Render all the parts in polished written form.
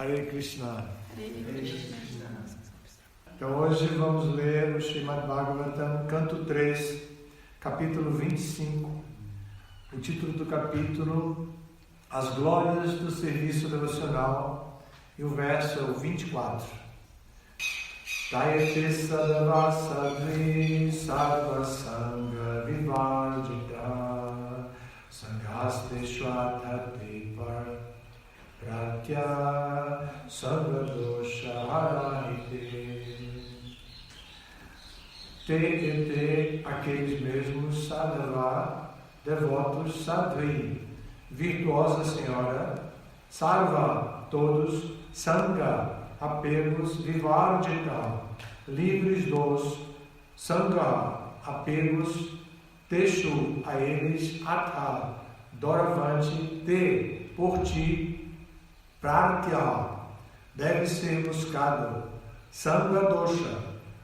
Hare Krishna. Hare Krishna. Então hoje vamos ler o Srimad Bhagavatam, canto 3, capítulo 25. O título do capítulo, As Glórias do Serviço Devocional, e o verso é o 24. Dayate sadava sadvi sarva sangha vivardita sanghaste shvatati par pratya sarvadosha harahite. Te entre aqueles mesmos sadhava, devotos, sadvi, virtuosa senhora, sarva, todos, sangha, apegos, vivardita, livres dos, sangha, apegos, teshu, a eles, atha, doravante, te, por ti, pratya, deve ser buscado, sangha dosha,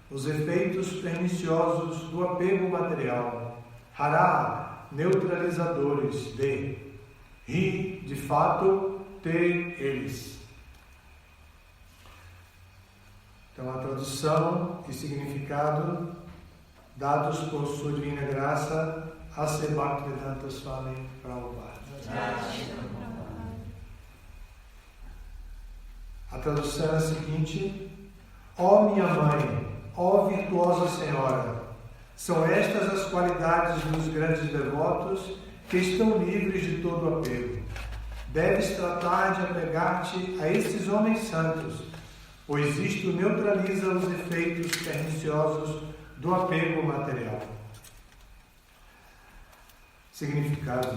os efeitos perniciosos do apego material, hara, neutralizadores de, ri, de fato, te, eles. Então, a tradução e significado dados por sua divina graça, A.C. Bhaktivedanta Swami Prabhupada. A tradução é a seguinte: ó minha mãe, ó virtuosa senhora, são estas as qualidades dos grandes devotos que estão livres de todo apego. Deves tratar de apegar-te a esses homens santos, pois isto neutraliza os efeitos perniciosos do apego material. Significado: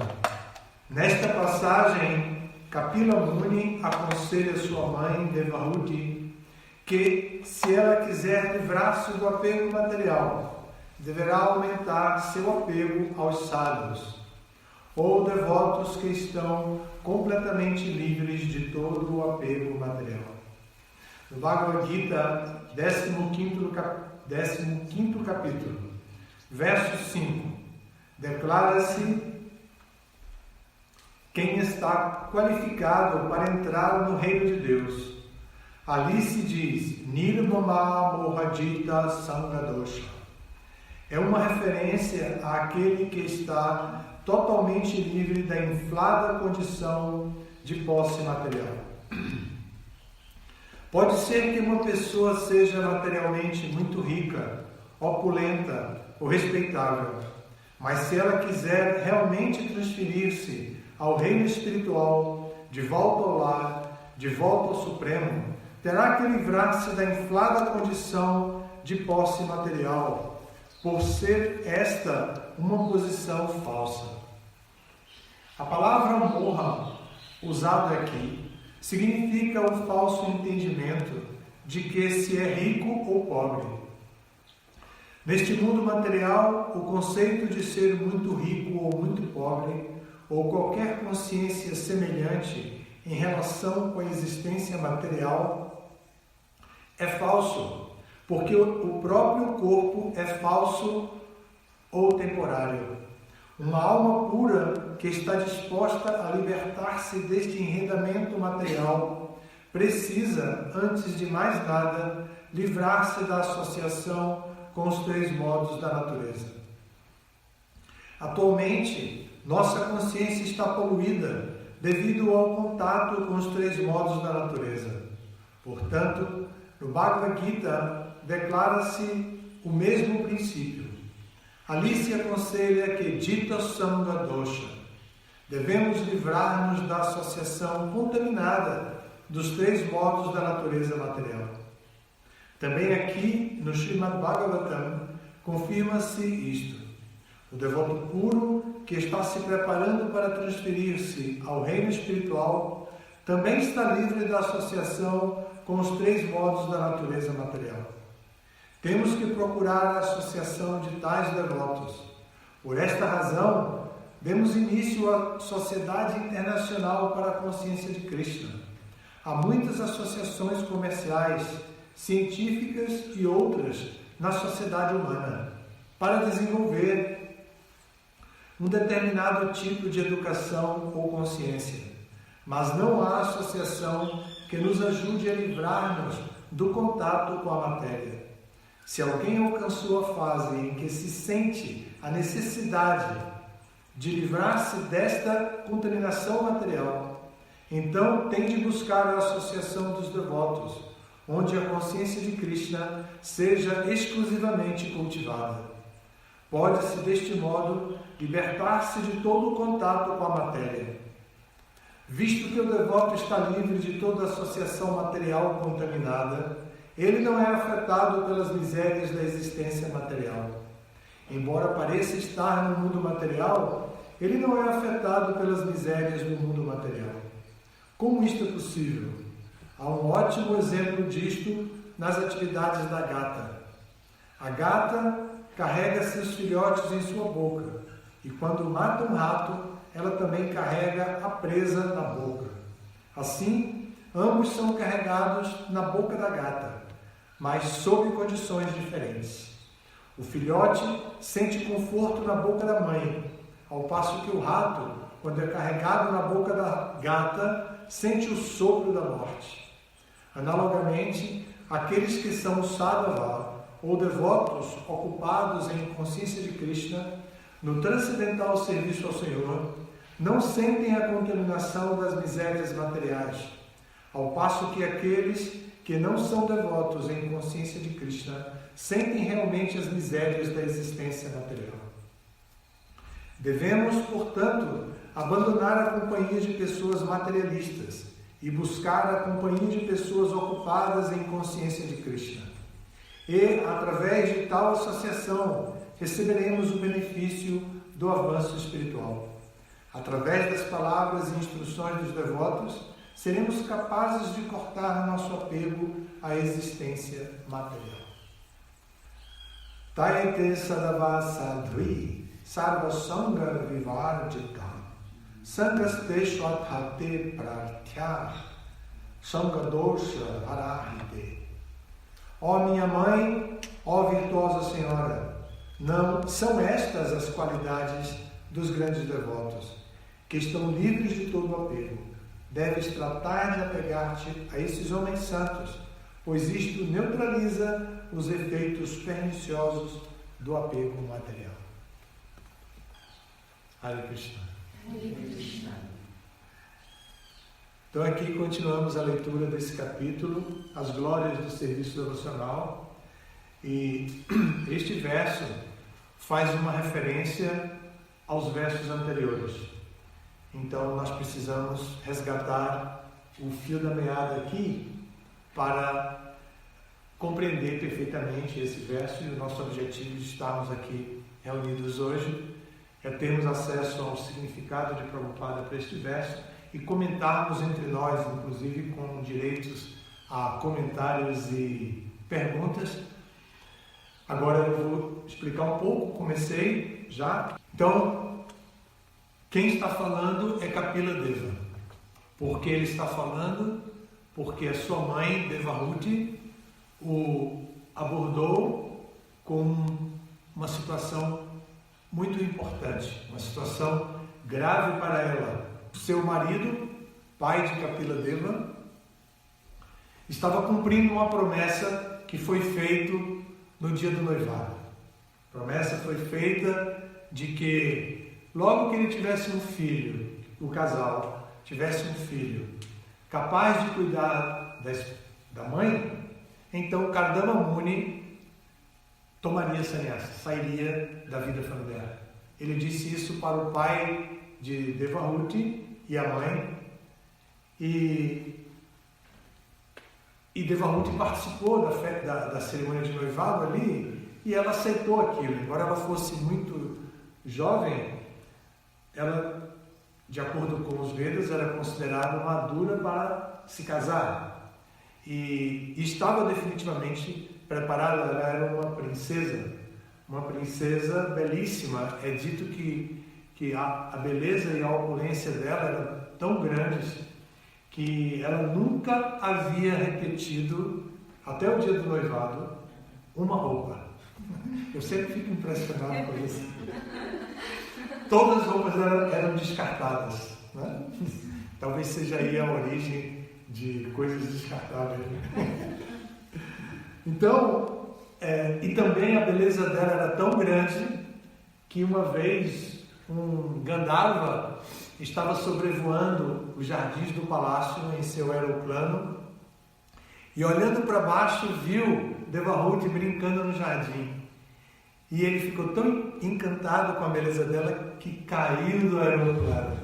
nesta passagem, Kapila Muni aconselha sua mãe Devahuti que, se ela quiser livrar-se do apego material, deverá aumentar seu apego aos sábios, ou devotos que estão completamente livres de todo o apego material. No Bhagavad Gita, 15º capítulo, verso 5, declara-se quem está qualificado para entrar no reino de Deus. Ali se diz, Nirmama Mohajita Sangadosha. É uma referência àquele que está totalmente livre da inflada condição de posse material. Pode ser que uma pessoa seja materialmente muito rica, opulenta ou respeitável, mas se ela quiser realmente transferir-se ao reino espiritual, de volta ao lar, de volta ao Supremo, terá que livrar-se da inflada condição de posse material, por ser esta uma posição falsa. A palavra moha, usada aqui, significa o falso entendimento de que se é rico ou pobre. Neste mundo material, o conceito de ser muito rico ou muito pobre, ou qualquer consciência semelhante em relação com a existência material, é falso, porque o próprio corpo é falso ou temporário. Uma alma pura que está disposta a libertar-se deste enredamento material precisa, antes de mais nada, livrar-se da associação com os três modos da natureza. Atualmente, nossa consciência está poluída devido ao contato com os três modos da natureza. Portanto, no Bhagavad Gita declara-se o mesmo princípio. Ali se aconselha que Jita Sangha Dosha. Devemos livrar-nos da associação contaminada dos três modos da natureza material. Também aqui, no Srimad Bhagavatam, confirma-se isto. O devoto puro, que está se preparando para transferir-se ao reino espiritual, também está livre da associação com os três modos da natureza material. Temos que procurar a associação de tais devotos. Por esta razão, demos início à Sociedade Internacional para a Consciência de Krishna. Há muitas associações comerciais, científicas e outras na sociedade humana para desenvolver um determinado tipo de educação ou consciência, mas não há associação que nos ajude a livrar-nos do contato com a matéria. Se alguém alcançou a fase em que se sente a necessidade de livrar-se desta contaminação material, então tem de buscar a associação dos devotos, onde a consciência de Krishna seja exclusivamente cultivada. Pode-se, deste modo, libertar-se de todo o contato com a matéria. Visto que o devoto está livre de toda associação material contaminada, ele não é afetado pelas misérias da existência material. Embora pareça estar no mundo material, ele não é afetado pelas misérias do mundo material. Como isto é possível? Há um ótimo exemplo disto nas atividades da gata. A gata carrega seus filhotes em sua boca, e quando mata um rato, ela também carrega a presa na boca. Assim, ambos são carregados na boca da gata, mas sob condições diferentes. O filhote sente conforto na boca da mãe, ao passo que o rato, quando é carregado na boca da gata, sente o sopro da morte. Analogamente, aqueles que são sadhava, ou devotos ocupados em consciência de Krishna, no transcendental serviço ao Senhor, não sentem a contaminação das misérias materiais, ao passo que aqueles que não são devotos em consciência de Krishna sentem realmente as misérias da existência material. Devemos, portanto, abandonar a companhia de pessoas materialistas e buscar a companhia de pessoas ocupadas em consciência de Krishna. E, através de tal associação, receberemos o benefício do avanço espiritual. Através das palavras e instruções dos devotos, seremos capazes de cortar nosso apego à existência material. Taite sadava sadhvi sarva sanga vivarjita sangaste shvathate prarthya sanga dosha harahite. Ó minha mãe, ó virtuosa Senhora, não são estas as qualidades dos grandes devotos, que estão livres de todo apego. Deves tratar de apegar-te a esses homens santos, pois isto neutraliza os efeitos perniciosos do apego material. Hare Krishna. Hare Krishna. Então aqui continuamos a leitura desse capítulo, as glórias do serviço devocional, e este verso faz uma referência aos versos anteriores. Então nós precisamos resgatar o fio da meada aqui para compreender perfeitamente esse verso, e o nosso objetivo de estarmos aqui reunidos hoje é termos acesso ao significado de Prabhupada para este verso e comentarmos entre nós, inclusive com direitos a comentários e perguntas. Agora eu vou explicar um pouco, comecei já. Então, quem está falando é Kapila Deva. Por que ele está falando? Porque a sua mãe, Devahuti, o abordou com uma situação muito importante, uma situação grave para ela. Seu marido, pai de Kapila Deva, estava cumprindo uma promessa que foi feita no dia do noivado. A promessa foi feita de que logo que ele tivesse um filho, o casal tivesse um filho capaz de cuidar da mãe, então Kardama Muni tomaria sannyasa, sairia da vida familiar. Ele disse isso para o pai de Devahuti e a mãe, e Devahuti participou da cerimônia de noivado ali, e ela aceitou aquilo. Embora ela fosse muito jovem, ela, de acordo com os Vedas, era considerada madura para se casar, e estava definitivamente preparada. Ela era uma princesa belíssima. É dito que a beleza e a opulência dela eram tão grandes que ela nunca havia repetido, até o dia do noivado, uma roupa. Eu sempre fico impressionado com isso. Todas as roupas eram descartadas, né? Talvez seja aí a origem de coisas descartáveis. Então, e também a beleza dela era tão grande que uma vez um Gandharva estava sobrevoando os jardins do palácio em seu aeroplano e olhando para baixo viu Devahuti brincando no jardim. E ele ficou tão encantado com a beleza dela que caiu do aeroplano.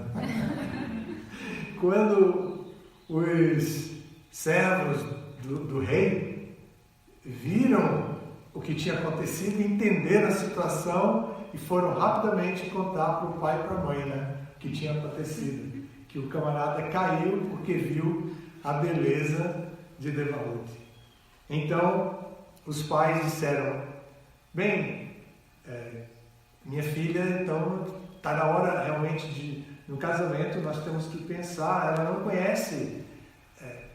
Quando os servos do rei viram o que tinha acontecido, entenderam a situação e foram rapidamente contar para o pai e para a mãe, né, o que tinha acontecido. Que o camarada caiu porque viu a beleza de Devahuti. Então, os pais disseram, bem, minha filha, então está na hora realmente no casamento nós temos que pensar, ela não conhece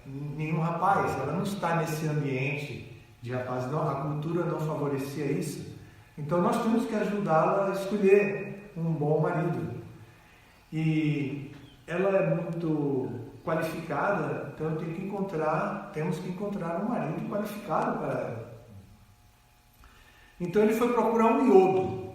nenhum rapaz, ela não está nesse ambiente de rapaz, não, a cultura não favorecia isso, então nós temos que ajudá-la a escolher um bom marido. E ela é muito qualificada, então temos que encontrar um marido qualificado para ela. Então ele foi procurar um yogi,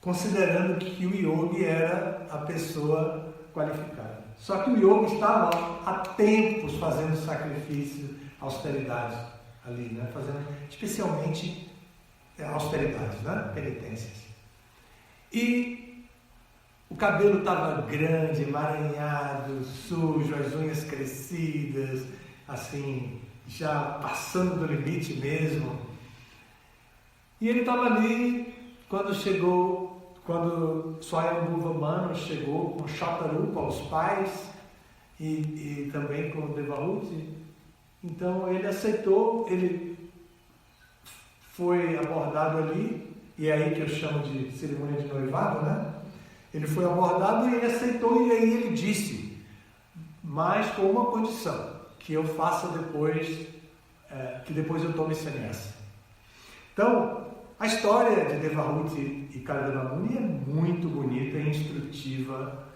considerando que o yogi era a pessoa qualificada. Só que o yogi estava há tempos fazendo sacrifício, austeridade ali, né? Fazendo especialmente austeridades, né? Penitências. E o cabelo estava grande, emaranhado, sujo, as unhas crescidas, assim, já passando do limite mesmo. E ele estava ali quando Swayambhuva Manu chegou com Shatarupa, os pais, e também com Devahuti. Então ele aceitou, ele foi abordado ali, e é aí que eu chamo de cerimônia de noivado, né? Ele foi abordado e ele aceitou, e aí ele disse, mas com uma condição, que eu faça depois, que depois eu tome sannyasa. Então, a história de Devahuti e Kardama Muni é muito bonita e instrutiva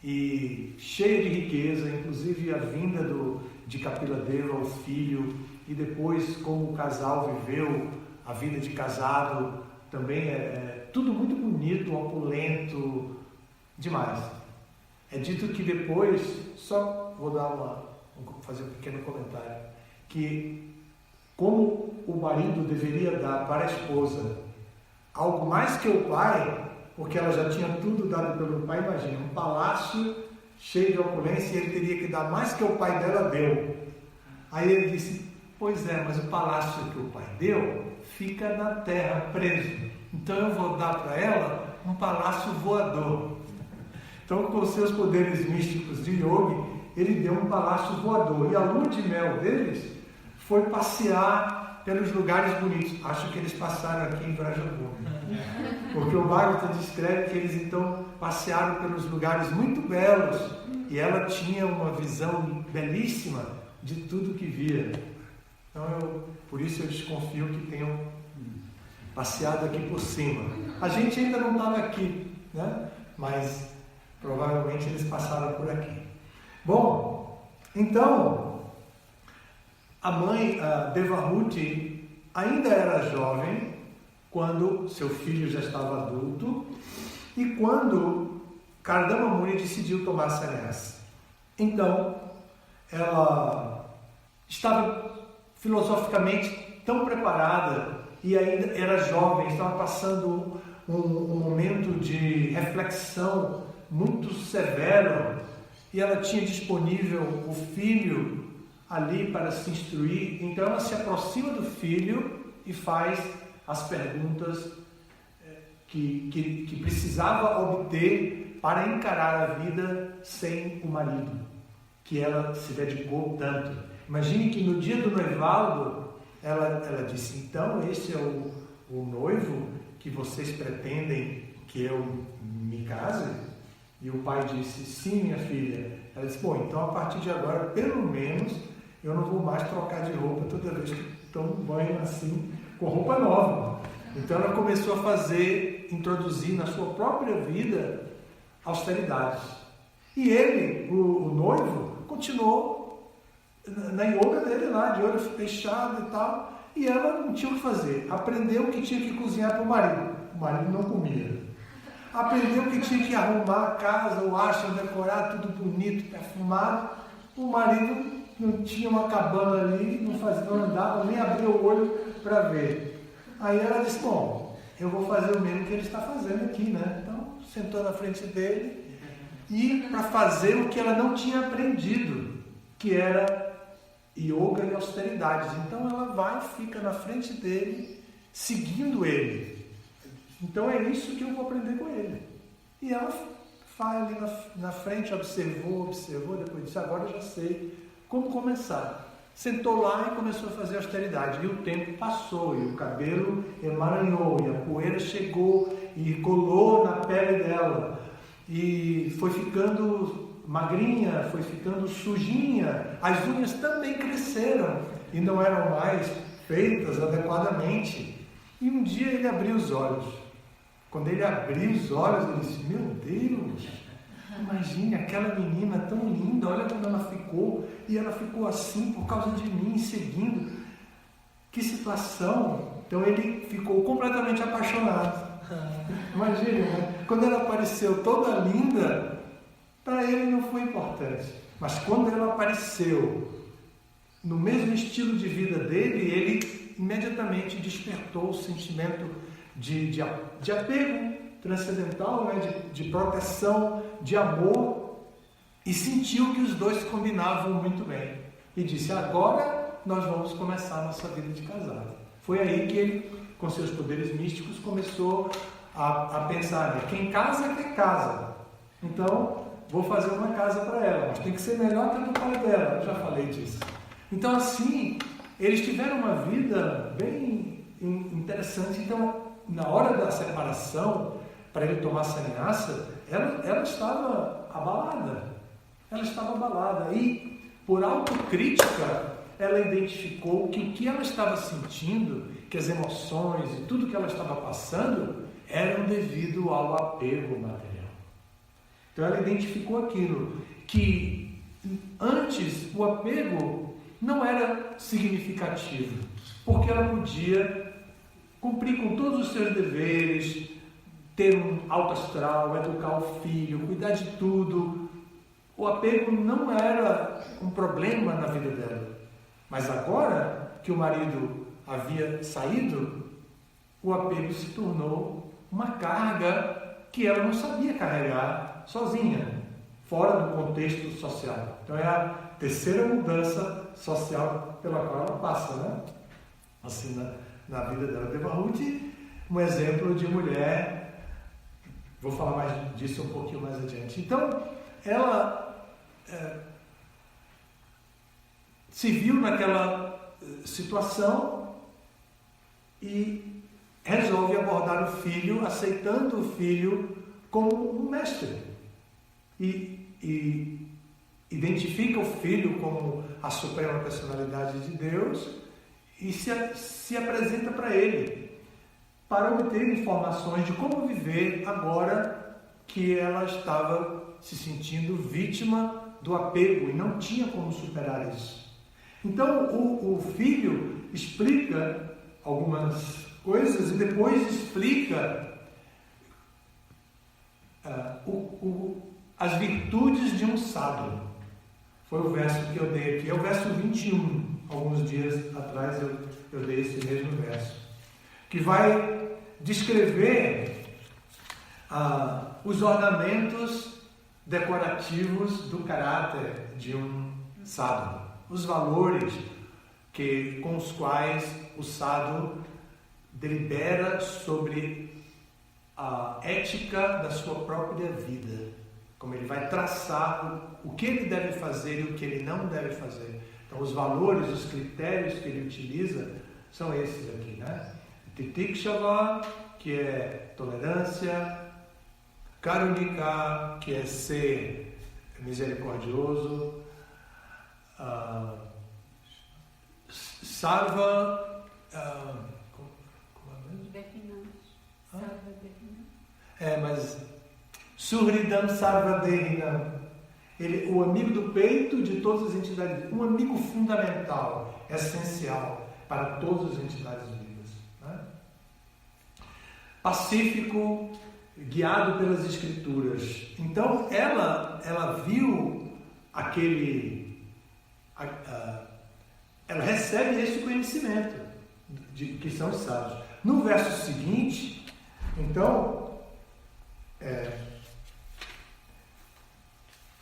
e cheia de riqueza, inclusive a vinda de Kapila Deva, o filho, e depois como o casal viveu a vida de casado, também é tudo muito bonito, opulento, demais. É dito que depois, só vou fazer um pequeno comentário, que como o marido deveria dar para a esposa algo mais que o pai, porque ela já tinha tudo dado pelo pai, imagina, um palácio cheio de opulência, e ele teria que dar mais que o pai dela deu. Aí ele disse, pois é, mas o palácio que o pai deu fica na terra preso, então eu vou dar para ela um palácio voador. Então, com seus poderes místicos de yogi, ele deu um palácio voador, e a lua de mel deles foi passear pelos lugares bonitos. Acho que eles passaram aqui em Vrajabhumi, porque o Bhagavata descreve que eles então passearam pelos lugares muito belos, e ela tinha uma visão belíssima de tudo que via. Então, por isso eu desconfio que tenham passeado aqui por cima. A gente ainda não estava aqui, né? Mas provavelmente eles passaram por aqui. Bom, então a mãe, a Devahuti, ainda era jovem quando seu filho já estava adulto e quando Kardama Muni decidiu tomar sannyasa. Então, ela estava filosoficamente tão preparada e ainda era jovem, estava passando um momento de reflexão muito severo, e ela tinha disponível o filho ali para se instruir. Então ela se aproxima do filho e faz as perguntas que precisava obter para encarar a vida sem o marido, que ela se dedicou tanto. Imagine que no dia do noivado ela disse, então esse é o noivo que vocês pretendem que eu me case? E o pai disse, sim, minha filha. Ela disse, bom, então a partir de agora, pelo menos, eu não vou mais trocar de roupa toda vez que tomo banho assim, com roupa nova. Então ela começou a introduzir na sua própria vida austeridades. E ele, o noivo, continuou na yoga dele lá, de olho fechado e tal, e ela não tinha o que fazer. Aprendeu que tinha que cozinhar para o marido não comia. Aprendeu que tinha que arrumar a casa, o ashram, decorar, tudo bonito, perfumado. O marido não tinha uma cabana ali, não andava, nem abria o olho para ver. Aí ela disse, bom, eu vou fazer o mesmo que ele está fazendo aqui, né? Então, sentou na frente dele e para fazer o que ela não tinha aprendido, que era yoga e austeridades. Então ela vai e fica na frente dele, seguindo ele. Então é isso que eu vou aprender com ele. E ela vai ali na frente, observou, depois disse, agora eu já sei como começar. Sentou lá e começou a fazer austeridade. E o tempo passou, e o cabelo emaranhou, e a poeira chegou e colou na pele dela. E foi ficando magrinha, foi ficando sujinha. As unhas também cresceram e não eram mais feitas adequadamente. E um dia ele abriu os olhos. Quando ele abriu os olhos, ele disse, meu Deus, imagine aquela menina tão linda, olha como ela ficou, e ela ficou assim por causa de mim, seguindo. Que situação! Então ele ficou completamente apaixonado. Imagine, né? Quando ela apareceu toda linda, para ele não foi importante. Mas quando ela apareceu no mesmo estilo de vida dele, ele imediatamente despertou o sentimento de apego transcendental, né? de proteção, de amor, e sentiu que os dois combinavam muito bem. E disse, agora nós vamos começar a nossa vida de casado. Foi aí que ele, com seus poderes místicos, começou a pensar, né? Quem casa quer casa. Então, vou fazer uma casa para ela, mas tem que ser melhor que a do pai dela. Eu já falei disso. Então, assim, eles tiveram uma vida bem interessante. Então, na hora da separação, para ele tomar sannyasa, ela estava abalada. Ela estava abalada. E, por autocrítica, ela identificou que o que ela estava sentindo, que as emoções e tudo que ela estava passando, eram devido ao apego material. Então ela identificou aquilo, que antes o apego não era significativo, porque ela podia cumprir com todos os seus deveres, ter um alto astral, educar o filho, cuidar de tudo. O apego não era um problema na vida dela. Mas agora que o marido havia saído, o apego se tornou uma carga que ela não sabia carregar sozinha, fora do contexto social. Então é a terceira mudança social pela qual ela passa, né? Assim, na vida dela. Devahuti, um exemplo de mulher, vou falar mais disso um pouquinho mais adiante. Então, ela se viu naquela situação e resolve abordar o filho, aceitando o filho como um mestre. E identifica o filho como a suprema personalidade de Deus e se apresenta para ele, para obter informações de como viver agora que ela estava se sentindo vítima do apego e não tinha como superar isso. Então o filho explica algumas coisas e depois explica as virtudes de um sábio. Foi o verso que eu dei aqui, é o verso 21. Alguns dias atrás eu dei esse mesmo verso, que vai descrever os ornamentos decorativos do caráter de um sadhu, os valores com os quais o sadhu delibera sobre a ética da sua própria vida, como ele vai traçar o que ele deve fazer e o que ele não deve fazer. Então os valores, os critérios que ele utiliza são esses aqui, né? Titikshava, que é tolerância, Karunika, que é ser misericordioso, Sarva, mas Suhridam Sarva Dehinam, o amigo do peito de todas as entidades, um amigo fundamental, essencial para todas as entidades vivas. Né? Pacífico, guiado pelas Escrituras. Então, ela viu ela recebe esse conhecimento de que são os sábios. No verso seguinte, então,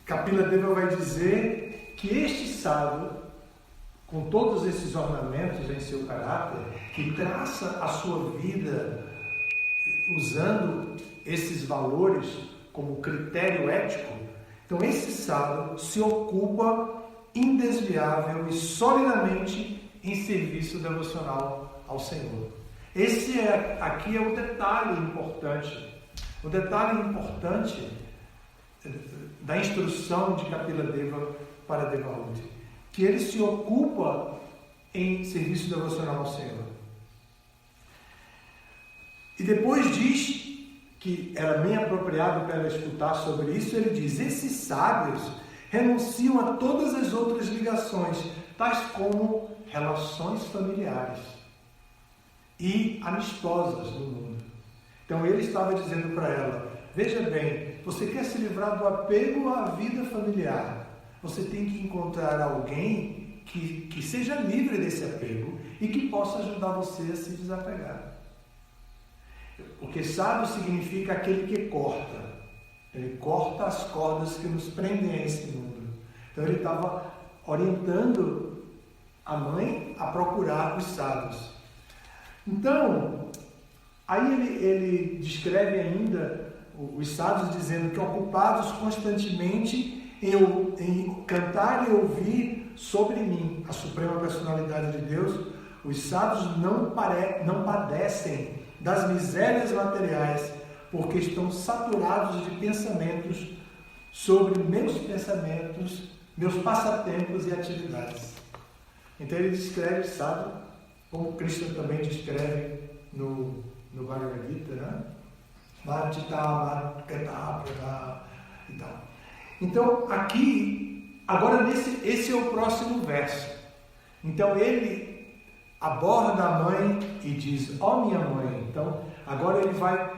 Kapila Deva vai dizer que este sábio, com todos esses ornamentos em seu caráter, que traça a sua vida usando esses valores como critério ético, então esse sábio se ocupa indesviável e solidamente em serviço devocional ao Senhor. Aqui é o detalhe importante. O detalhe importante da instrução de Kapila Deva para Devahuti, que ele se ocupa em serviço devocional ao Senhor. E depois diz que era bem apropriado para ela escutar sobre isso, ele diz: esses sábios renunciam a todas as outras ligações, tais como relações familiares e amistosas no mundo. Então ele estava dizendo para ela: veja bem, você quer se livrar do apego à vida familiar, você tem que encontrar alguém que seja livre desse apego e que possa ajudar você a se desapegar. Porque sábio significa aquele que corta. Ele corta as cordas que nos prendem a esse mundo. Então ele estava orientando a mãe a procurar os sábios. Então, aí ele descreve ainda os sábios dizendo que ocupados constantemente em cantar e ouvir sobre mim, a suprema personalidade de Deus, os sábios não padecem das misérias materiais, porque estão saturados de pensamentos sobre meus pensamentos, meus passatempos e atividades. Então ele descreve o sábio, como Krishna também descreve no Bhagavad Gita, né? E tal. Então aqui, agora esse é o próximo verso. Então ele aborda a mãe e diz: ó minha mãe. Então agora ele vai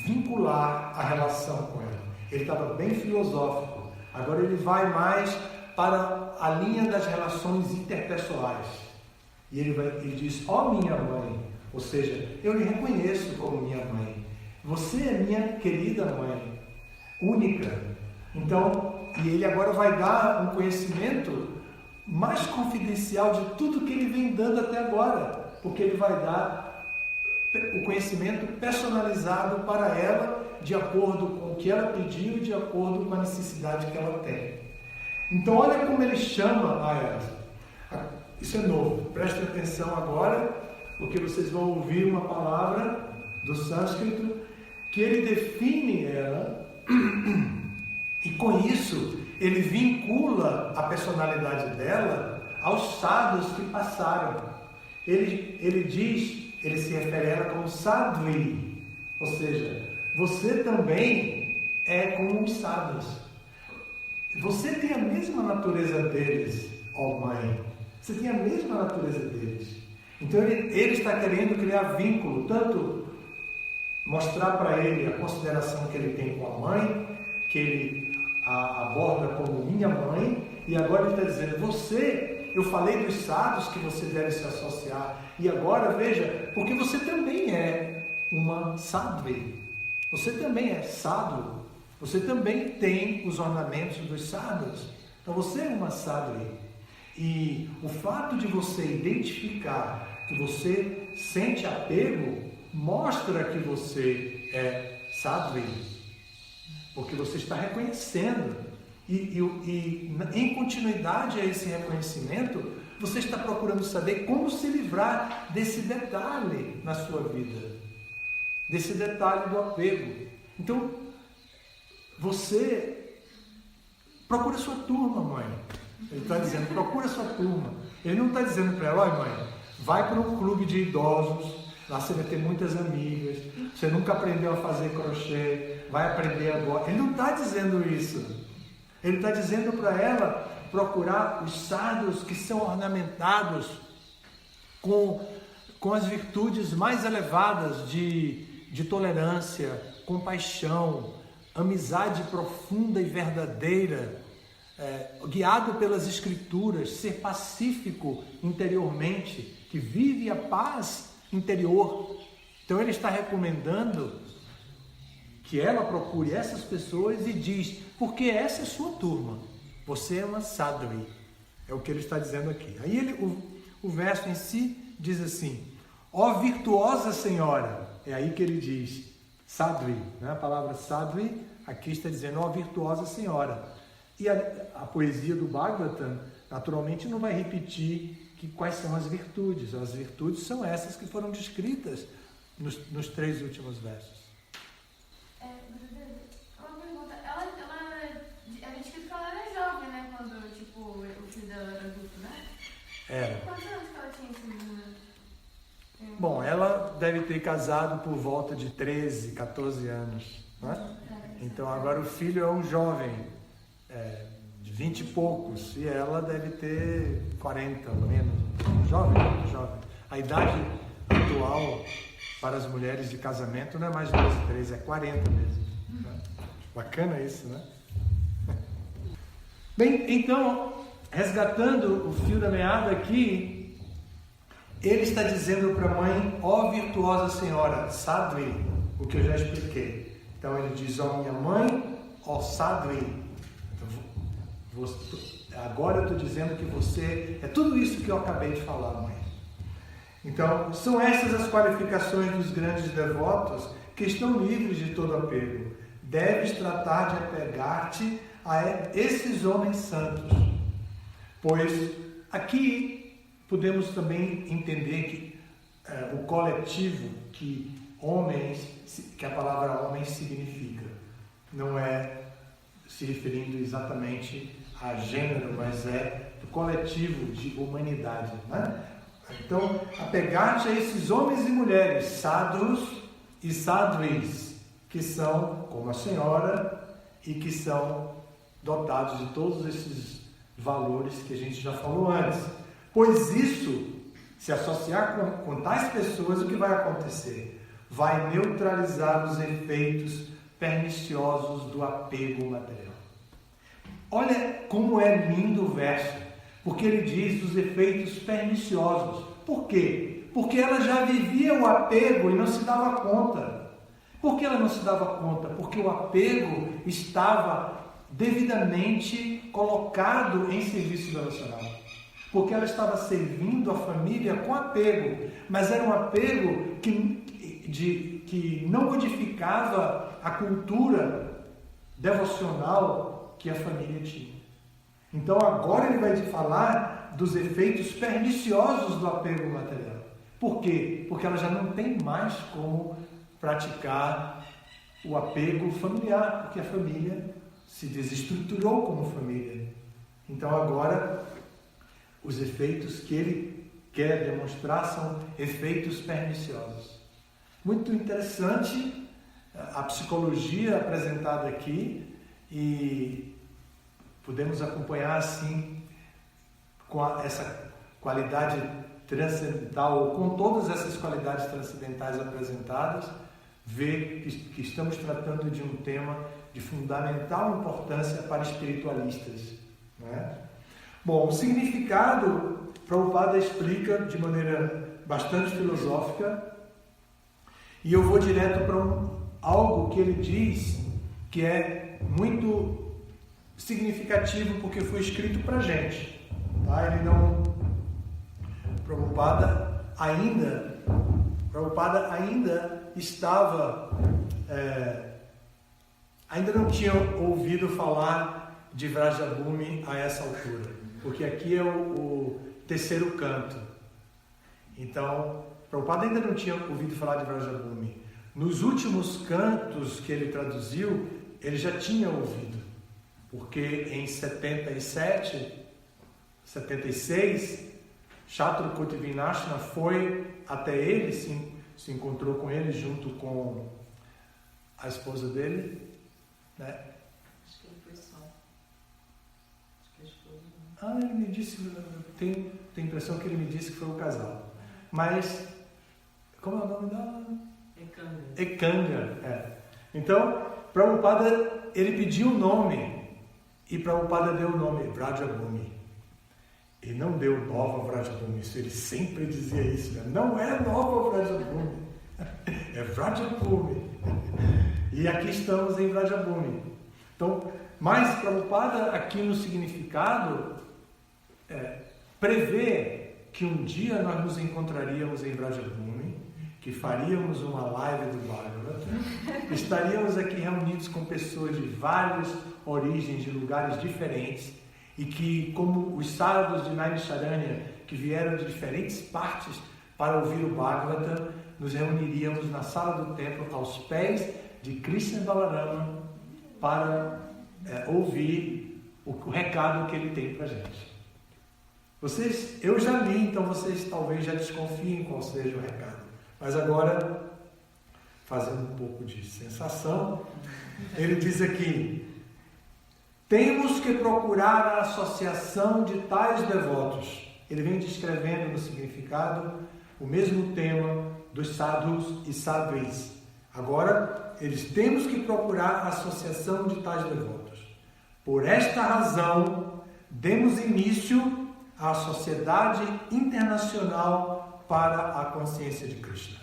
vincular a relação com ela. Ele estava bem filosófico, agora ele vai mais para a linha das relações interpessoais. E ele diz: ó minha mãe, ou seja, eu lhe reconheço como minha mãe. Você é minha querida mãe, única. Então, e ele agora vai dar um conhecimento mais confidencial de tudo que ele vem dando até agora, porque ele vai dar o conhecimento personalizado para ela, de acordo com o que ela pediu, de acordo com a necessidade que ela tem. Então olha como ele chama a ela. Isso é novo, preste atenção agora, porque vocês vão ouvir uma palavra do sânscrito que ele define ela e com isso ele vincula a personalidade dela aos sábios que passaram. Ele se refere a ela como Sadhvi, ou seja, você também é como os sábios. Você tem a mesma natureza deles, ó mãe. Você tem a mesma natureza deles. Então ele está querendo criar vínculo, tanto mostrar para ele a consideração que ele tem com a mãe, que ele a aborda como minha mãe, e agora ele está dizendo: eu falei dos sábios que você deve se associar, e agora veja, porque você também é uma sadhvi, você também é sadhu, você também tem os ornamentos dos sábios, então você é uma sadhvi, e o fato de você identificar que você sente apego, mostra que você é sadhvi, porque você está reconhecendo, e em continuidade a esse reconhecimento, você está procurando saber como se livrar desse detalhe na sua vida, desse detalhe do apego. Então, você procura sua turma, mãe. Ele está dizendo: procura sua turma. Ele não está dizendo para ela: olha, mãe, vai para um clube de idosos, lá você vai ter muitas amigas, você nunca aprendeu a fazer crochê, vai aprender agora. Ele não está dizendo isso. Ele está dizendo para ela procurar os sardos que são ornamentados com as virtudes mais elevadas de tolerância, compaixão, amizade profunda e verdadeira, guiado pelas Escrituras, ser pacífico interiormente, que vive a paz interior. Então ele está recomendando que ela procure essas pessoas e diz, porque essa é sua turma, você é uma Sadri, é o que ele está dizendo aqui. Aí o verso em si diz assim, ó virtuosa senhora, é aí que ele diz, Sadri, né? A palavra Sadri aqui está dizendo, ó virtuosa senhora. E a poesia do Bhagavatam, naturalmente, não vai repetir quais são as virtudes são essas que foram descritas nos 3 últimos versos. Uma pergunta, ela é descrito que ela era jovem, né? Quando o filho dela era adulto, né? Era. Quantos anos que ela tinha esse menino? Bom, ela deve ter casado por volta de 13, 14 anos, né? Então agora o filho é um jovem, de 20 e poucos, e ela deve ter 40 ou menos, jovem. A idade atual para as mulheres de casamento não é mais 12, 13, é 40 mesmo. Né? Bacana isso, né? Bem, então, resgatando o fio da meada aqui, ele está dizendo para a mãe, ó virtuosa senhora, Sadri, o que eu já expliquei. Então ele diz, ó minha mãe, ó Sadri, agora eu estou dizendo que você é tudo isso que eu acabei de falar, mãe. Então, são essas as qualificações dos grandes devotos que estão livres de todo apego. Deves tratar de apegar-te a esses homens santos. Pois aqui podemos também entender que o coletivo que a palavra homens significa, não é se referindo exatamente a gênero, mas é do coletivo de humanidade, né? Então, apegar-te a esses homens e mulheres, sadhus e sadhvis, que são como a senhora e que são dotados de todos esses valores que a gente já falou antes. Pois isso, se associar com tais pessoas, o que vai acontecer? Vai neutralizar os efeitos perniciosos do apego material. Olha como é lindo o verso. Porque ele diz dos efeitos perniciosos. Por quê? Porque ela já vivia o apego e não se dava conta. Por que ela não se dava conta? Porque o apego estava devidamente colocado em serviço devocional. Porque ela estava servindo a família com apego. Mas era um apego que não modificava a cultura devocional que a família tinha. Então agora ele vai te falar dos efeitos perniciosos do apego material. Por quê? Porque ela já não tem mais como praticar o apego familiar, porque a família se desestruturou como família. Então agora os efeitos que ele quer demonstrar são efeitos perniciosos. Muito interessante a psicologia apresentada aqui e podemos acompanhar assim, com essa qualidade transcendental, ou com todas essas qualidades transcendentais apresentadas, ver que estamos tratando de um tema de fundamental importância para espiritualistas. Né? Bom, o significado, Prabhupada explica de maneira bastante filosófica, e eu vou direto para algo que ele diz que é muito significativo porque foi escrito para a gente, tá? Ele não, Prabhupada ainda estava, ainda não tinha ouvido falar de Vrajabhumi a essa altura, porque aqui é o terceiro canto. Então, Prabhupada ainda não tinha ouvido falar de Vrajabhumi. Nos últimos cantos que ele traduziu, ele já tinha ouvido. Porque em 77, 76, Shatrukoti Vinashna foi até ele, se encontrou com ele junto com a esposa dele, né? Acho que ele foi só. ele me disse, tenho a impressão que ele me disse que foi um casal. Mas, como é o nome dela? Ekanga. Então, Prabhupada, ele pediu o nome, e Prabhupada deu o nome, Vrajabhumi. E não deu Nova Vrajabhumi, isso ele sempre dizia isso, né? Não é Nova Vrajabhumi, é Vrajabhumi. E aqui estamos em Vrajabhumi. Então, mas Prabhupada aqui no significado prevê que um dia nós nos encontraríamos em Vrajabhumi, que faríamos uma live do Bhagavatam, estaríamos aqui reunidos com pessoas de várias origens, de lugares diferentes, e que, como os sadhus de Naimisharanya, que vieram de diferentes partes para ouvir o Bhagavatam, nos reuniríamos na sala do templo, aos pés de Krishna Balarama, para ouvir o recado que ele tem para a gente. Eu já li, então vocês talvez já desconfiem qual seja o recado. Mas agora, fazendo um pouco de sensação, ele diz aqui: temos que procurar a associação de tais devotos. Ele vem descrevendo no significado o mesmo tema dos sadhus e sadhvis. Agora, temos que procurar a associação de tais devotos. Por esta razão, demos início à Sociedade Internacional para a Consciência de Krishna.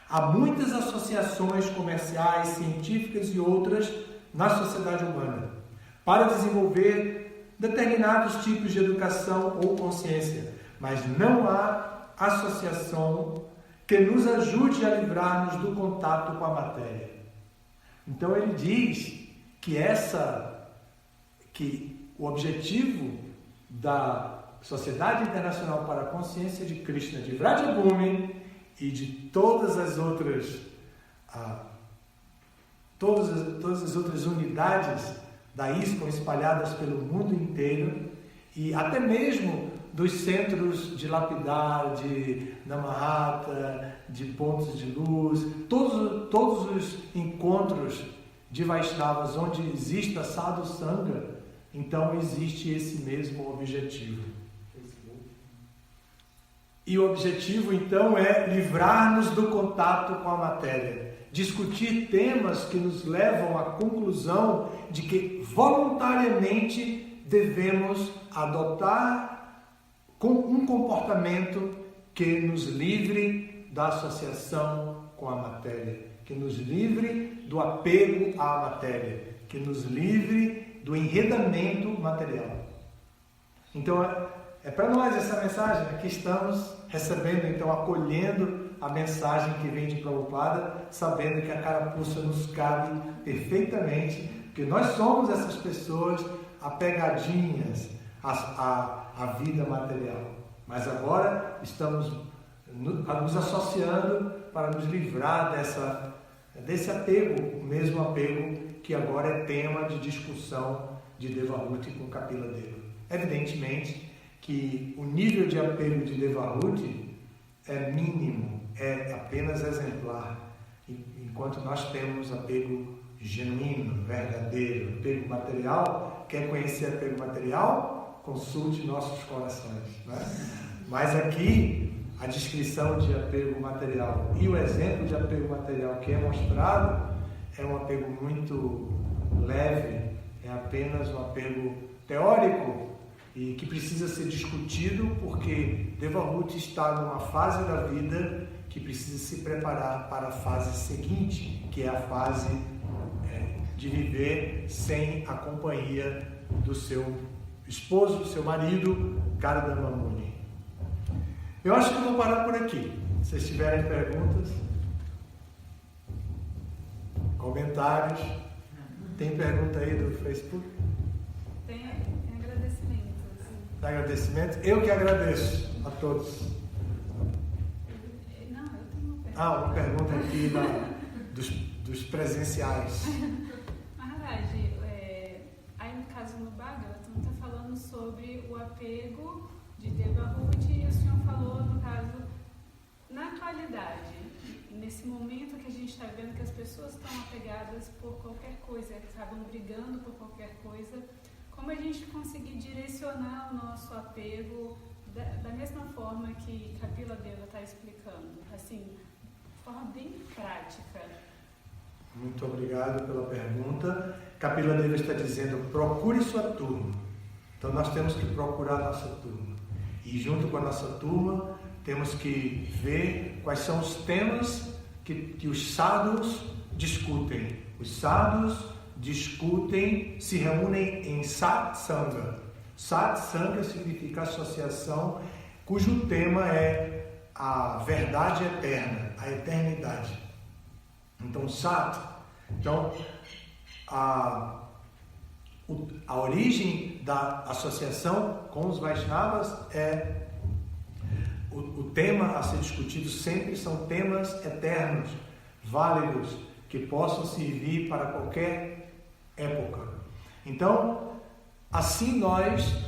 Há muitas associações comerciais, científicas e outras na sociedade humana para desenvolver determinados tipos de educação ou consciência, mas não há associação que nos ajude a livrar-nos do contato com a matéria. Então ele diz que o objetivo da Sociedade Internacional para a Consciência de Krishna de Vrajabhumi e de todas as outras unidades da ISKCON espalhadas pelo mundo inteiro, e até mesmo dos centros de Lapidar, de Namahata, de pontos de luz, todos os encontros de Vaishnavas onde existe a Sadhu Sangha, então existe esse mesmo objetivo. E o objetivo então é livrar-nos do contato com a matéria, discutir temas que nos levam à conclusão de que voluntariamente devemos adotar um comportamento que nos livre da associação com a matéria, que nos livre do apego à matéria, que nos livre do enredamento material. Então é para nós essa mensagem. Aqui estamos recebendo, então, acolhendo a mensagem que vem de Prabhupada, sabendo que a carapuça nos cabe perfeitamente, porque nós somos essas pessoas apegadinhas à vida material. Mas agora estamos nos associando para nos livrar desse apego, o mesmo apego que agora é tema de discussão de Devahuti com Kapila Deva. Evidentemente que o nível de apego de Devahuti é mínimo, é apenas exemplar, enquanto nós temos apego genuíno, verdadeiro, apego material. Quer conhecer apego material? Consulte nossos corações, né? Mas aqui a descrição de apego material e o exemplo de apego material que é mostrado é um apego muito leve, é apenas um apego teórico e que precisa ser discutido, porque Devahuti está numa fase da vida que precisa se preparar para a fase seguinte, que é a fase de viver sem a companhia do seu esposo, do seu marido, Kardama Muni. Eu acho que eu vou parar por aqui. Se vocês tiverem perguntas, comentários. Tem pergunta aí do Facebook? Tem agradecimento. Tem agradecimento? Eu que agradeço a todos. Não, eu tenho uma pergunta. Uma pergunta aqui dos presenciais. Maharaj, aí no caso no Bhagavatam está falando sobre o apego de Devahuti e o senhor falou, no caso, na atualidade, nesse momento que a gente está vendo que as pessoas estão apegadas por qualquer coisa, acabam brigando por qualquer coisa, como a gente conseguir direcionar o nosso apego da mesma forma que Kapila Deva está explicando, assim, de forma bem prática. Muito obrigado pela pergunta. Kapila Deva está dizendo, procure sua turma. Então nós temos que procurar a nossa turma. E junto com a nossa turma, temos que ver quais são os temas que os sadhus discutem. Os sadhus discutem, se reúnem em satsanga. Satsanga significa associação, cujo tema é a verdade eterna, a eternidade. Então, Sat. Então, a origem da associação com os Vaishnavas é o tema a ser discutido sempre são temas eternos, válidos, que possam servir para qualquer época. Então, assim nós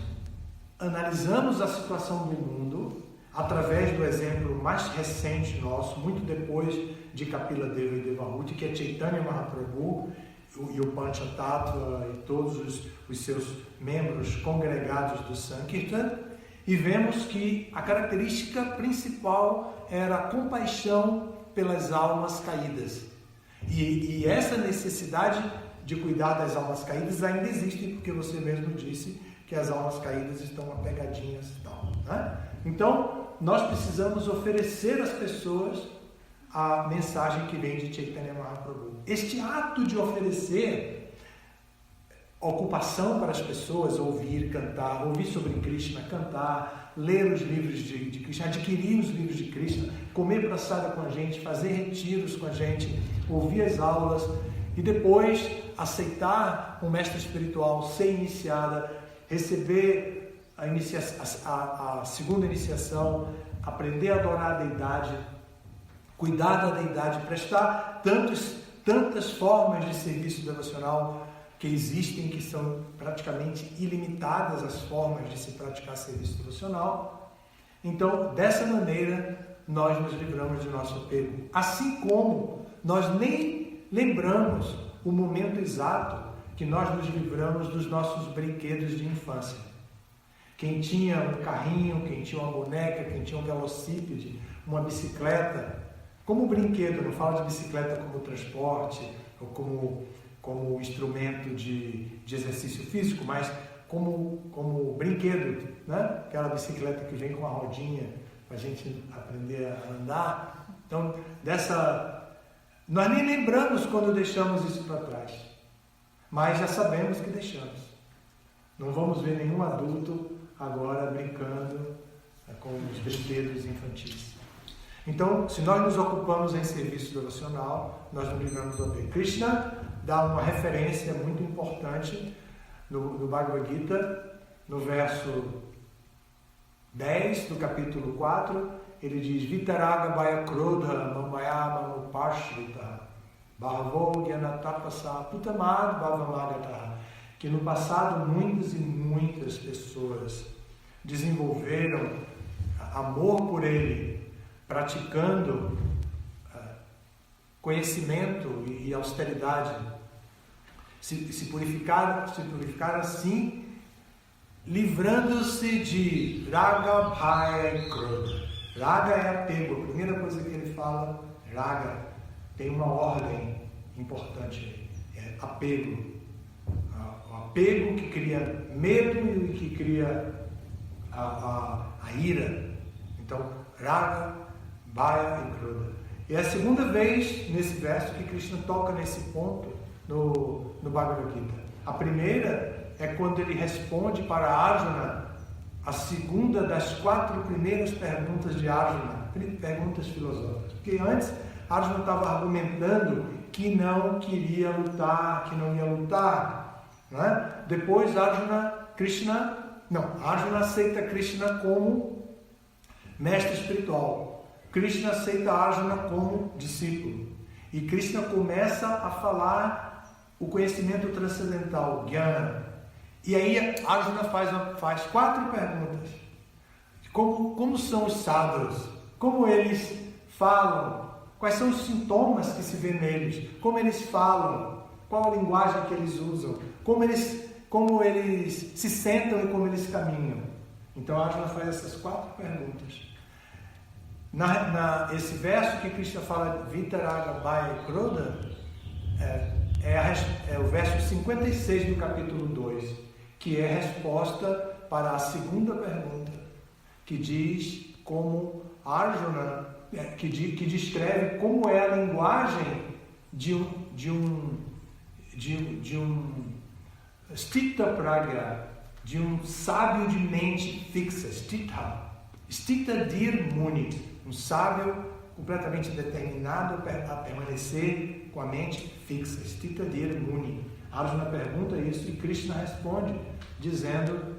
analisamos a situação do mundo através do exemplo mais recente nosso, muito depois de Kapila Deva e Devahuti, que é Chaitanya Mahaprabhu e o Panchatattva e todos os seus membros congregados do Sankirtan, e vemos que a característica principal era a compaixão pelas almas caídas. E essa necessidade de cuidar das almas caídas ainda existe, porque você mesmo disse que as almas caídas estão apegadinhas e tal, né? Então, nós precisamos oferecer às pessoas a mensagem que vem de Chaitanya Mahaprabhu. Este ato de oferecer ocupação para as pessoas, ouvir, cantar, ouvir sobre Krishna, cantar, ler os livros de Krishna, adquirir os livros de Krishna, comer prasada com a gente, fazer retiros com a gente, ouvir as aulas e depois aceitar um mestre espiritual, ser iniciada, receber a segunda iniciação, aprender a adorar a deidade, cuidar da deidade, prestar tantas formas de serviço devocional que existem, que são praticamente ilimitadas as formas de se praticar serviço devocional. Então, dessa maneira, nós nos livramos do nosso apego. Assim como nós nem lembramos o momento exato que nós nos livramos dos nossos brinquedos de infância. Quem tinha um carrinho, quem tinha uma boneca, quem tinha um velocípede, uma bicicleta, como brinquedo, não falo de bicicleta como transporte ou como instrumento de exercício físico, mas como brinquedo, né? Aquela bicicleta que vem com a rodinha para a gente aprender a andar. Então, nós nem lembramos quando deixamos isso para trás, mas já sabemos que deixamos. Não vamos ver nenhum adulto agora brincando com os brinquedos infantis. Então, se nós nos ocupamos em serviço devocional, nós nos livramos do apego. Krishna dá uma referência muito importante no Bhagavad Gita, no verso 10 do capítulo 4, ele diz: Vitaraga Bhaya Krodha Mamaya Manupashrita Bhavo Gyanatapasa Putamad Bhavamagata. Que no passado muitas e muitas pessoas desenvolveram amor por ele, praticando conhecimento e austeridade, se purificaram assim, livrando-se de Raga, Bhaya e Krodha. Raga é apego. A primeira coisa que ele fala, Raga, tem uma ordem importante, é apego. O apego que cria medo e que cria a ira. Então, Raga, Bhaya e Krodha. E é a segunda vez nesse verso que Krishna toca nesse ponto no Bhagavad Gita. A primeira é quando ele responde para Arjuna a segunda das 4 primeiras perguntas de Arjuna, perguntas filosóficas. Porque antes Arjuna estava argumentando que não queria lutar, que não ia lutar, né? Depois Arjuna aceita Krishna como mestre espiritual. Krishna aceita Arjuna como discípulo. E Krishna começa a falar o conhecimento transcendental, Jnana. E aí Arjuna faz 4 perguntas. Como são os sadhus? Como eles falam? Quais são os sintomas que se vê neles? Como eles falam? Qual a linguagem que eles usam? Como como eles se sentam e como eles caminham. Então Arjuna faz essas 4 perguntas. Esse verso que Krishna fala Vitaraga Bhaya Krodha é o verso 56 do capítulo 2, que é a resposta para a segunda pergunta, que diz como Arjuna, que descreve como é a linguagem de um Stita Pragya, de um sábio de mente fixa, Stita Dhir Muni, um sábio completamente determinado a permanecer com a mente fixa, Stita Dhir Muni. Arjuna pergunta isso e Krishna responde dizendo,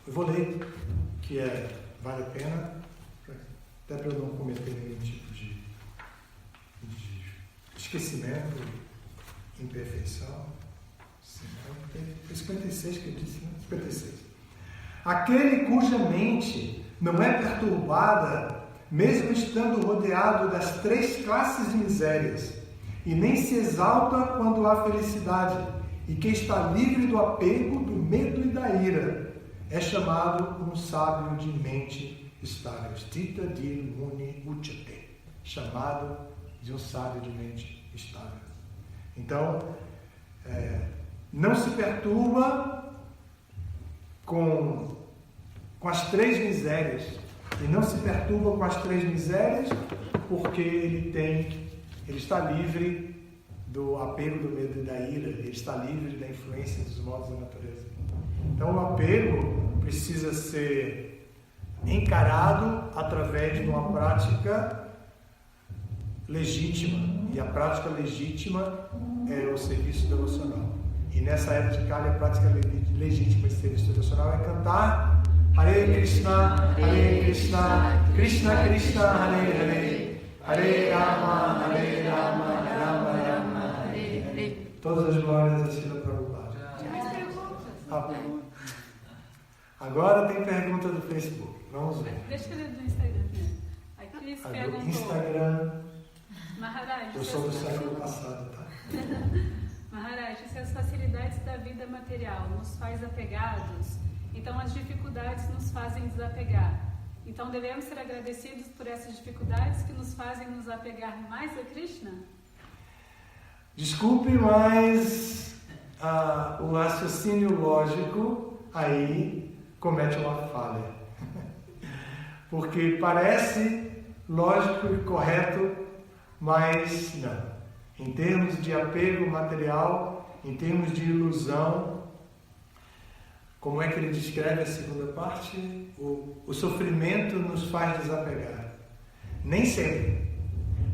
eu vou ler, que vale a pena, até para eu não cometer nenhum tipo de esquecimento, imperfeição. 56 que eu disse, né? 56. Aquele cuja mente não é perturbada, mesmo estando rodeado das 3 classes de misérias, e nem se exalta quando há felicidade, e que está livre do apego, do medo e da ira, é chamado um sábio de mente estável. Stita Dhir Muni Uchate, chamado de um sábio de mente estável. Então, não se perturba com as 3 misérias. E não se perturba com as 3 misérias porque ele está livre do apego, do medo e da ira. Ele está livre da influência dos modos da natureza. Então o apego precisa ser encarado através de uma prática legítima. E a prática legítima é o serviço devocional. E nessa era de Kali, a prática legítima de serviço devocional é cantar Hare Krishna, Krishna Krishna, Hare Hare, Hare Rama, Rama Rama, Hare Hare. Todas as glórias a Srila Prabhupada. Agora tem pergunta do Facebook. Vamos ver. Deixa eu ler do Instagram primeiro. A Cris perguntou. Instagram. Maharaj, eu sou do século passado, tá? Maharaj, se as facilidades da vida material nos faz apegados, então as dificuldades nos fazem desapegar. Então devemos ser agradecidos por essas dificuldades que nos fazem nos apegar mais a Krishna? Desculpe, mas o raciocínio lógico aí comete uma falha. Porque parece lógico e correto, mas não. Em termos de apego material, em termos de ilusão, como é que ele descreve a segunda parte? O sofrimento nos faz desapegar. Nem sempre.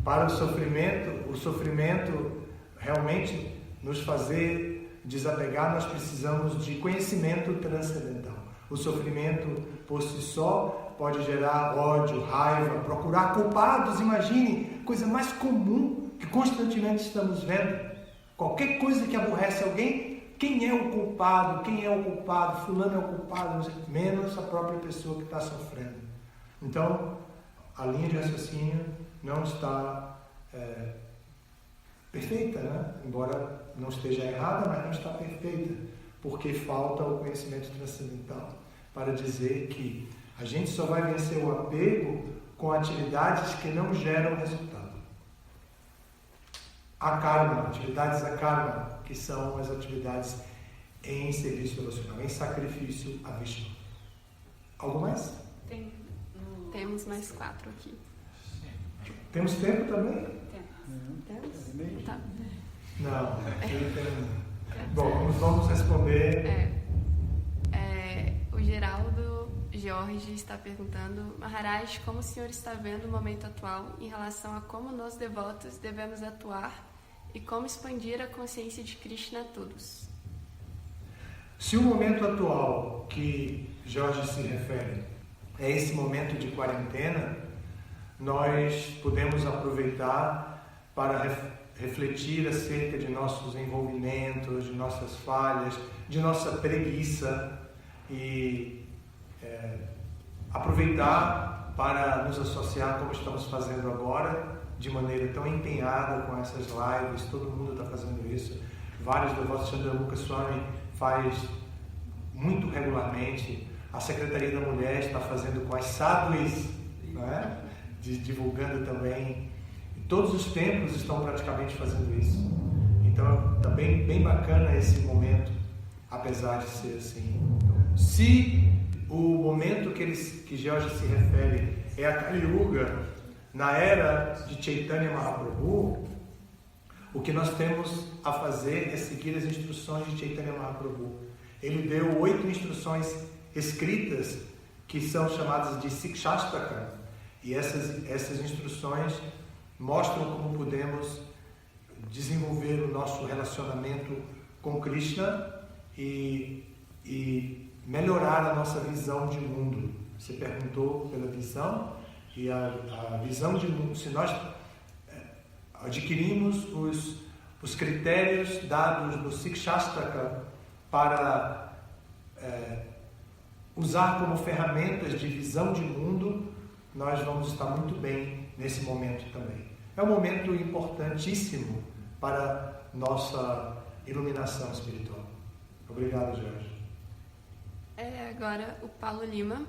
Para o sofrimento realmente nos fazer desapegar, nós precisamos de conhecimento transcendental. O sofrimento por si só pode gerar ódio, raiva, procurar culpados. Imagine, coisa mais comum que constantemente estamos vendo. Qualquer coisa que aborrece alguém, quem é o culpado? Quem é o culpado? Fulano é o culpado, menos a própria pessoa que está sofrendo. Então, a linha de raciocínio não está perfeita, né? Embora não esteja errada, mas não está perfeita, porque falta o conhecimento transcendental para dizer que a gente só vai vencer o apego com atividades que não geram resultado. Atividades a karma, que são as atividades em serviço devocional, em sacrifício a Vishnu. Algo mais? Temos mais 4 aqui. Temos tempo também? Temos? Tá. Não, Bom, vamos responder. O Geraldo Jorge está perguntando: Maharaj, como o senhor está vendo o momento atual em relação a como nós devotos devemos atuar e como expandir a consciência de Krishna a todos? Se o momento atual que Jorge se refere é esse momento de quarentena, nós podemos aproveitar para refletir acerca de nossos envolvimentos, de nossas falhas, de nossa preguiça e aproveitar para nos associar como estamos fazendo agora, de maneira tão empenhada com essas lives. Todo mundo está fazendo isso. Vários devotos de Chandramukha Swami faz muito regularmente. A Secretaria da Mulher está fazendo com as sadhuis, não é? Divulgando também. E todos os templos estão praticamente fazendo isso. Então, também bem bacana esse momento, apesar de ser assim. Se o momento que Jorge se refere é a Kali Yuga, na era de Chaitanya Mahaprabhu, o que nós temos a fazer é seguir as instruções de Chaitanya Mahaprabhu. Ele deu 8 instruções escritas, que são chamadas de Sikshastaka, e essas instruções mostram como podemos desenvolver o nosso relacionamento com Krishna e melhorar a nossa visão de mundo. Você perguntou pela visão, e a visão de mundo, se nós adquirimos os critérios dados no Sikshastaka para usar como ferramentas de visão de mundo, nós vamos estar muito bem nesse momento também. É um momento importantíssimo para nossa iluminação espiritual. Obrigado, Jorge. Agora o Paulo Lima.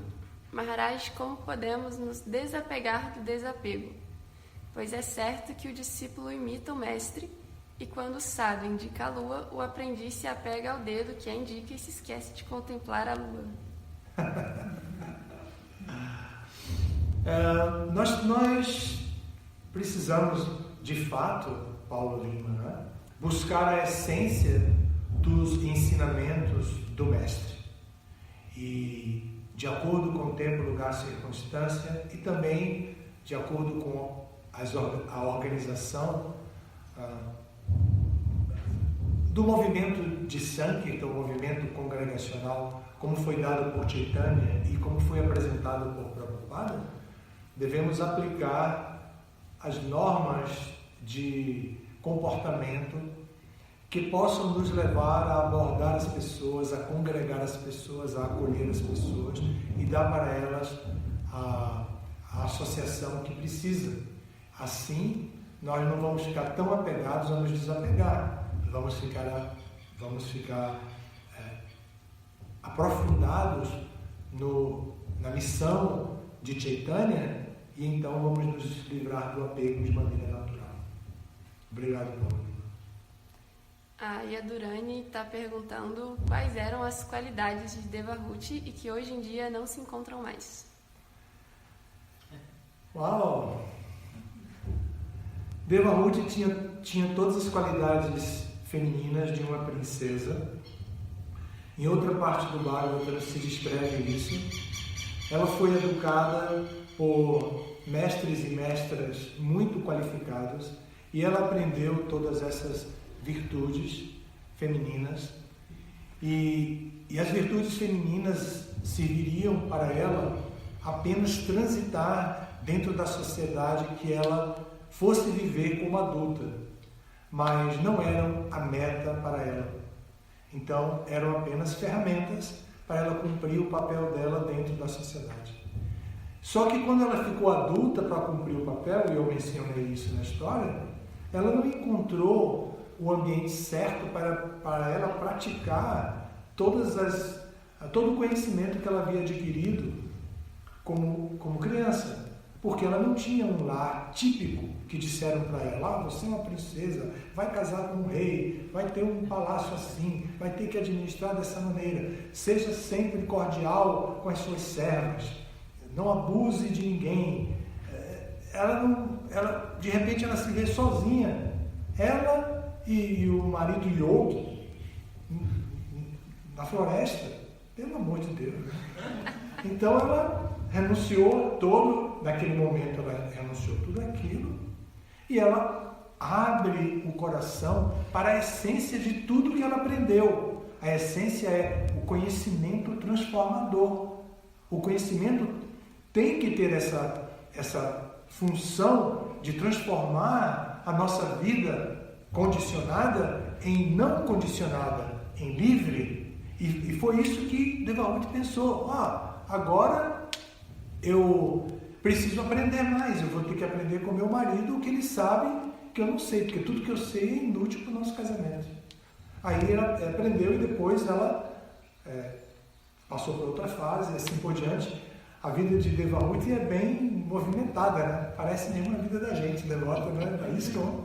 Maharaj, como podemos nos desapegar do desapego? Pois é certo que o discípulo imita o mestre, e quando o sábio indica a lua, o aprendiz se apega ao dedo que a indica e se esquece de contemplar a lua. Nós precisamos, de fato, Paulo Lima, né, buscar a essência dos ensinamentos do mestre. E de acordo com o tempo, lugar, circunstância, e também de acordo com a organização do movimento de Sankirtan, o movimento congregacional, como foi dado por Chaitanya e como foi apresentado por Prabhupada, devemos aplicar as normas de comportamento que possam nos levar a abordar as pessoas, a congregar as pessoas, a acolher as pessoas e dar para elas a associação que precisa. Assim, nós não vamos ficar tão apegados a nos desapegar. Vamos ficar aprofundados na missão de Chaitanya e então vamos nos livrar do apego de maneira natural. Obrigado, Paulo. A Yadurani está perguntando quais eram as qualidades de Devahuti e que hoje em dia não se encontram mais. Uau! Devahuti tinha todas as qualidades femininas de uma princesa. Em outra parte do Bhagavatam se descreve isso. Ela foi educada por mestres e mestras muito qualificados e ela aprendeu todas essas virtudes femininas e as virtudes femininas serviriam para ela apenas transitar dentro da sociedade que ela fosse viver como adulta, mas não eram a meta para ela. Então, eram apenas ferramentas para ela cumprir o papel dela dentro da sociedade. Só que quando ela ficou adulta para cumprir o papel, e eu mencionei isso na história, ela não encontrou o ambiente certo para ela praticar todo o conhecimento que ela havia adquirido como criança. Porque ela não tinha um lar típico que disseram para ela: você é uma princesa, vai casar com um rei, vai ter um palácio assim, vai ter que administrar dessa maneira, seja sempre cordial com as suas servas, não abuse de ninguém. De repente ela se vê sozinha, ela e o marido Yogi na floresta, pelo amor de Deus, né? Então ela renunciou naquele momento ela renunciou tudo aquilo e ela abre o coração para a essência de tudo que ela aprendeu. A essência é o conhecimento transformador. O conhecimento tem que ter essa função de transformar a nossa vida condicionada em não condicionada, em livre. E foi isso que Devahuti pensou. Agora eu preciso aprender mais, eu vou ter que aprender com meu marido o que ele sabe que eu não sei, porque tudo que eu sei é inútil para o nosso casamento. Aí ela aprendeu e depois ela passou por outra fase e assim por diante. A vida de Devahuti é bem movimentada, né? Parece mesmo a vida da gente, devota, né? É isso, não?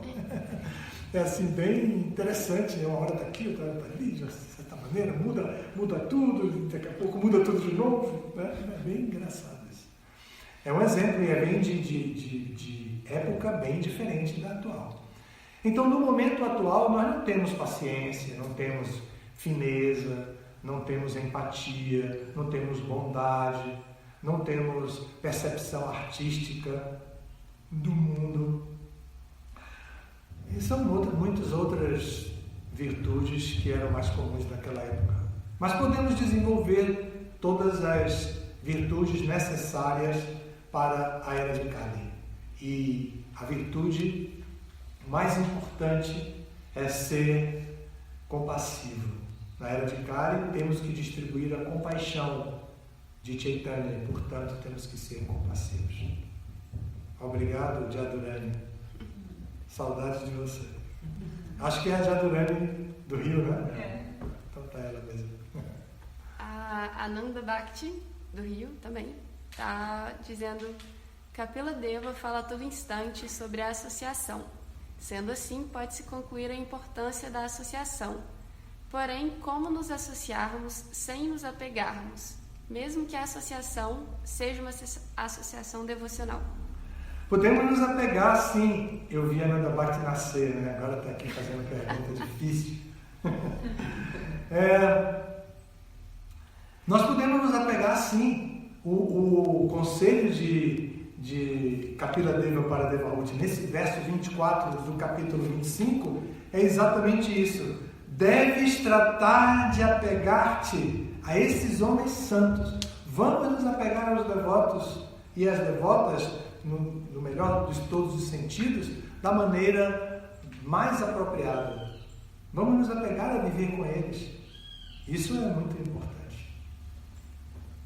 É assim, bem interessante, né? Uma hora está aqui, outra hora está ali, de certa maneira, muda tudo, daqui a pouco muda tudo de novo, né? É bem engraçado isso. É um exemplo, e é bem de época bem diferente da atual. Então, no momento atual, nós não temos paciência, não temos fineza, não temos empatia, não temos bondade, não temos percepção artística do mundo. E são muitas outras virtudes que eram mais comuns naquela época. Mas podemos desenvolver todas as virtudes necessárias para a Era de Kali. E a virtude mais importante é ser compassivo. Na Era de Kali temos que distribuir a compaixão de Chaitanya e, portanto, temos que ser compassivos. Obrigado, Jadurani. Saudades de você. Acho que é a Jadurani do Rio, né? Então tá ela mesmo. A Ananda Bhakti, do Rio, também, está dizendo: Kapila Deva fala a todo instante sobre a associação. Sendo assim, pode-se concluir a importância da associação. Porém, como nos associarmos sem nos apegarmos, mesmo que a associação seja uma associação devocional? Podemos nos apegar, sim. Eu vi a Ananda Bhakti nascer, né? Agora está aqui fazendo pergunta difícil. Nós podemos nos apegar, sim. O conselho de Kapila Deva para Devahuti, nesse verso 24 do capítulo 25, é exatamente isso. Deves tratar de apegar-te a esses homens santos. Vamos nos apegar aos devotos e às devotas, no melhor de todos os sentidos, da maneira mais apropriada. Vamos nos apegar a viver com eles. Isso é muito importante.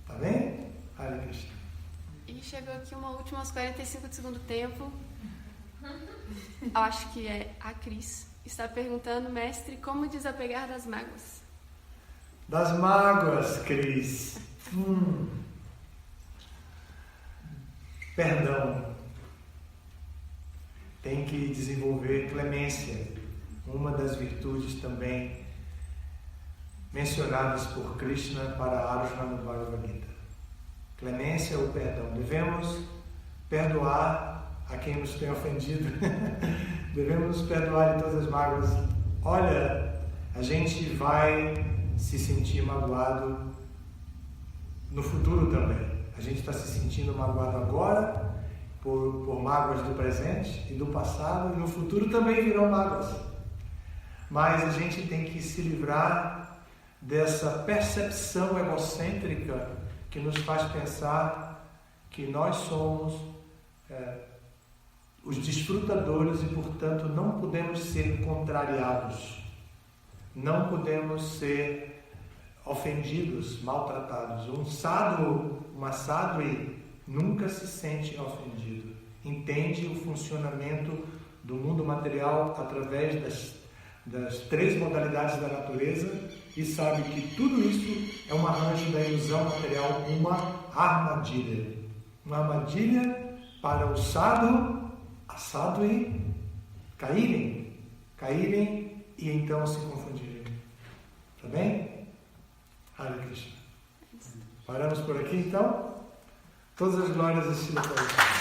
Tá bem? Hare Krishna. E chegou aqui uma última aos 45 do segundo tempo. Acho que é a Cris. Está perguntando, mestre, como desapegar das mágoas? Das mágoas, Cris. Perdão. Tem que desenvolver clemência. Uma das virtudes também mencionadas por Krishna para Arjuna no Bhagavad Gita. Clemência ou perdão. Devemos perdoar a quem nos tem ofendido. Devemos nos perdoar de todas as mágoas. Olha, a gente vai se sentir magoado no futuro também. A gente está se sentindo magoado agora por mágoas do presente e do passado, e no futuro também virão mágoas. Mas a gente tem que se livrar dessa percepção egocêntrica que nos faz pensar que nós somos os desfrutadores e, portanto, não podemos ser contrariados, não podemos ser ofendidos, maltratados. Um sadhu, uma sadhvi, nunca se sente ofendido. Entende o funcionamento do mundo material através das três modalidades da natureza e sabe que tudo isso é um arranjo da ilusão material, uma armadilha. Uma armadilha para o sadhu, a sadhvi, caírem e então se confundirem. Tá bem? Hare Krishna. Paramos por aqui então? Todas as glórias a Srila Prabhupada.